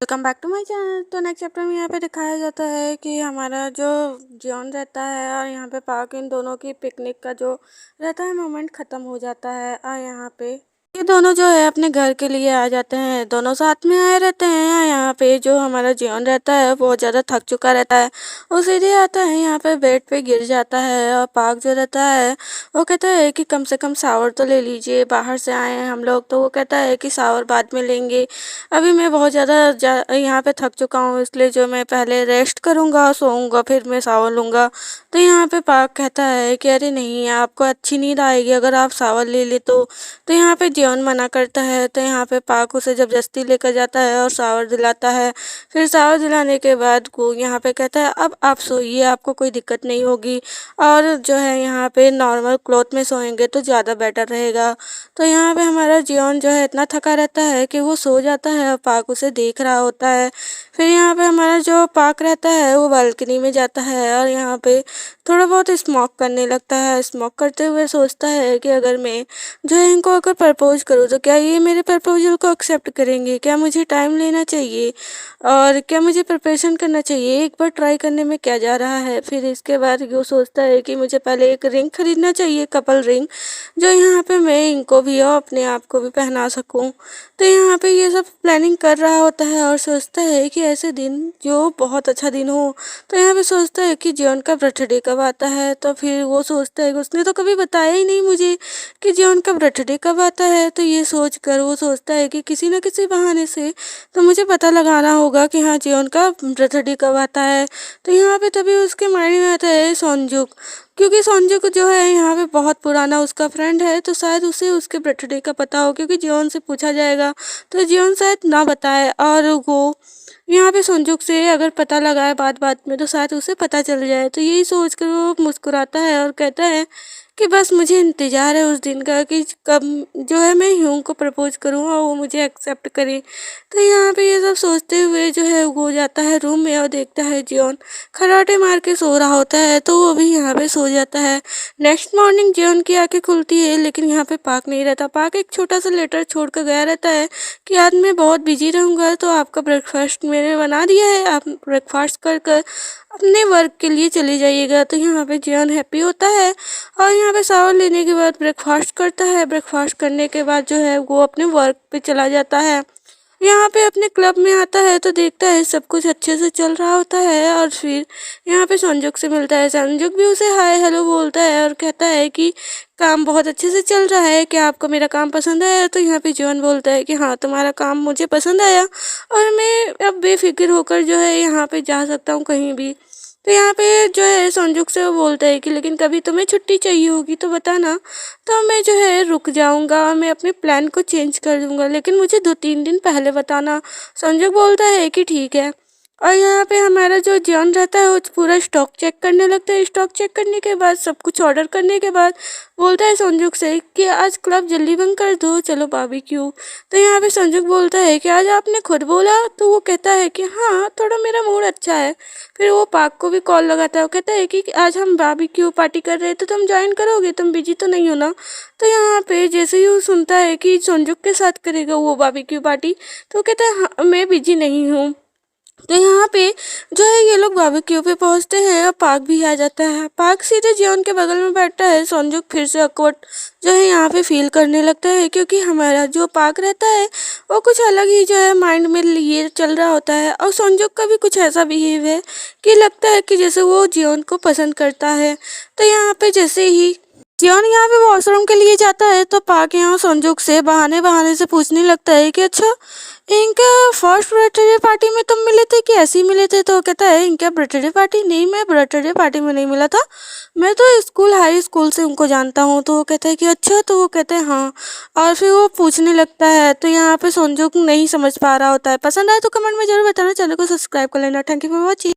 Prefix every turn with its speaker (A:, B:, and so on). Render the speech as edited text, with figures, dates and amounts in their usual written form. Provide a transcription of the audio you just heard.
A: Welcome back to my channel. तो next chapter में यहाँ पे दिखाया जाता है कि हमारा जो जियोन रहता है और यहाँ पे पार्क, इन दोनों की पिकनिक का जो रहता है मोमेंट ख़त्म हो जाता है। और यहाँ पे ये दोनों जो है अपने घर के लिए आ जाते हैं, दोनों साथ में आए रहते हैं। और यहाँ पे जो हमारा जियोन रहता है बहुत ज़्यादा थक चुका रहता है, वो सीधे आता है यहाँ पे बेड पे गिर जाता है। और पार्क जो रहता है वो कहता है कि कम से कम शावर तो ले लीजिए, बाहर से आए हैं हम लोग। तो वो कहता है कि शावर बाद में लेंगे, अभी मैं बहुत ज़्यादा यहाँ पे थक चुका हूँ, इसलिए जो मैं पहले रेस्ट करूँगा, सोऊंगा, फिर मैं शावर लूँगा। तो यहाँ पे पार्क कहता है कि अरे नहीं, आपको अच्छी नींद आएगी अगर आप शावर ले ले तो यहाँ पे जियोन मना करता है। तो यहाँ पे पार्क उसे ज़बरदस्ती लेकर जाता है और शावर दिलाता है। फिर शावर दिलाने के बाद वो यहाँ पे कहता है अब आप सोइए, आपको कोई दिक्कत नहीं होगी, और जो है यहाँ पे नॉर्मल क्लॉथ में सोएंगे तो ज़्यादा बेटर रहेगा। तो यहाँ पे हमारा जियोन जो है इतना थका रहता है कि वो सो जाता है और पार्क उसे देख रहा होता है। फिर यहाँ पे हमारा जो पार्क रहता है वो बालकनी में जाता है और यहाँ पे थोड़ा बहुत स्मोक करने लगता है। स्मोक करते हुए सोचता है कि अगर मैं जो है इनको अगर प्रपोज करूँ तो क्या ये मेरे प्रपोजल को एक्सेप्ट करेंगे, क्या मुझे टाइम लेना चाहिए और क्या मुझे प्रिपरेशन करना चाहिए, एक बार ट्राई करने में क्या जा रहा है। फिर इसके बाद वो सोचता है कि मुझे पहले एक रिंग खरीदना चाहिए, कपल रिंग, जो यहाँ पे मैं इनको भी और अपने आप को भी पहना सकूँ। तो यहाँ पे ये सब प्लानिंग कर रहा होता है और सोचता है कि ऐसे दिन जो बहुत अच्छा दिन हो। तो यहाँ पे सोचता है कि जियोन का बर्थडे कब आता है। तो फिर वो सोचता है कि उसने तो कभी बताया ही नहीं मुझे कि जियोन का बर्थडे कब आता है। तो ये सोच कर वो सोचता है कि किसी न किसी बहाने से तो मुझे पता लगाना होगा कि हाँ जियोन का बर्थडे कब आता है। तो यहाँ पे तभी उसके माइंड में आता है सोनजुक, क्योंकि सोनजुक जो है यहाँ पे बहुत पुराना उसका फ्रेंड है, तो शायद उसे उसके बर्थडे का पता हो, क्योंकि जियोन से पूछा जाएगा तो जियोन शायद ना बताए। और वो यहाँ पे सोनजुक से अगर पता लगाए बात बात में तो शायद उसे पता चल जाए। तो यही सोच कर वो मुस्कुराता है और कहता है कि बस मुझे इंतज़ार है उस दिन का कि कब जो है मैं ह्यूंग को प्रपोज करूँ और वो मुझे एक्सेप्ट करे। तो यहाँ पे ये सब सोचते हुए जो है वो जाता है रूम में और देखता है जियोन खराटे मार के सो रहा होता है, तो वो भी यहाँ पे सो जाता है। नेक्स्ट मॉर्निंग जियोन की आंखें खुलती है, लेकिन यहाँ पे पार्क नहीं रहता। पार्क एक छोटा सा लेटर छोड़ कर गया रहता है कि आज मैं बहुत बिजी रहूँगा, तो आपका ब्रेकफास्ट मैंने बना दिया है, आप ब्रेकफास्ट कर कर अपने वर्क के लिए चले जाइएगा। तो यहाँ पे जियोन हैप्पी होता है और यहाँ पे शावर लेने के बाद ब्रेकफास्ट करता है। ब्रेकफास्ट करने के बाद जो है वो अपने वर्क पे चला जाता है। यहाँ पे अपने क्लब में आता है तो देखता है सब कुछ अच्छे से चल रहा होता है। और फिर यहाँ पे संजुक से मिलता है। संजुक भी उसे हाय हेलो बोलता है और कहता है कि काम बहुत अच्छे से चल रहा है, क्या आपको मेरा काम पसंद आया। तो यहाँ पे जियोन बोलता है कि हाँ तुम्हारा काम मुझे पसंद आया और मैं अब बेफिक्र होकर जो है यहाँ पे जा सकता हूँ कहीं भी। तो यहाँ पे जो है संजुक से वो बोलता है कि लेकिन कभी तुम्हें छुट्टी चाहिए होगी तो बताना, तो मैं जो है रुक जाऊँगा और मैं अपने प्लान को चेंज कर दूँगा, लेकिन मुझे 2-3 दिन पहले बताना। संजुक बोलता है कि ठीक है। और यहाँ पे हमारा जो जियोन रहता है वो पूरा स्टॉक चेक करने लगता है। स्टॉक चेक करने के बाद सब कुछ ऑर्डर करने के बाद बोलता है संजुक से कि आज क्लब जल्दी बंद कर दो, चलो बारबेक्यू। तो यहाँ पे संजुक बोलता है कि आज आपने खुद बोला। तो वो कहता है कि हाँ थोड़ा मेरा मूड अच्छा है। फिर वो पार्क को भी कॉल लगाता है, वो कहता है कि आज हम बारबेक्यू पार्टी कर रहे हैं तो तुम ज्वाइन करोगे, तुम बिजी तो नहीं हो ना। तो यहाँ पे जैसे ही वो सुनता है कि संजुक के साथ करेगा वो बारबेक्यू पार्टी, तो वो कहता है हाँ मैं बिजी नहीं हूँ। तो यहाँ पे जो है ये लोग बारबेक्यू पे पहुँचते हैं और पार्क भी आ जाता है। पार्क सीधे जियोन के बगल में बैठता है। संजुक फिर से अकवर्ड जो है यहाँ पे फील करने लगता है, क्योंकि हमारा जो पार्क रहता है वो कुछ अलग ही जो है माइंड में लिए चल रहा होता है। और संजुक का भी कुछ ऐसा बिहेव है कि लगता है कि जैसे वो जियोन को पसंद करता है। तो यहाँ पे जैसे ही जियोन यहाँ पे वॉशरूम के लिए जाता है तो पार्क यहाँ संजुक से बहाने बहाने से पूछने लगता है कि अच्छा इनका फर्स्ट बर्थडे पार्टी में तुम मिले थे कि ऐसे ही मिले थे। तो कहता है इनका बर्थडे पार्टी नहीं, मैं बर्थडे पार्टी में नहीं मिला था, मैं तो स्कूल हाई स्कूल से उनको जानता हूँ। तो वो कहता है कि अच्छा, तो वो कहते हैं हाँ। और फिर वो पूछने लगता है तो यहाँ पे संजुक नहीं समझ पा रहा होता है। पसंद आए तो कमेंट में जरूर बताना, चैनल को सब्सक्राइब कर लेना। Thank you for watching.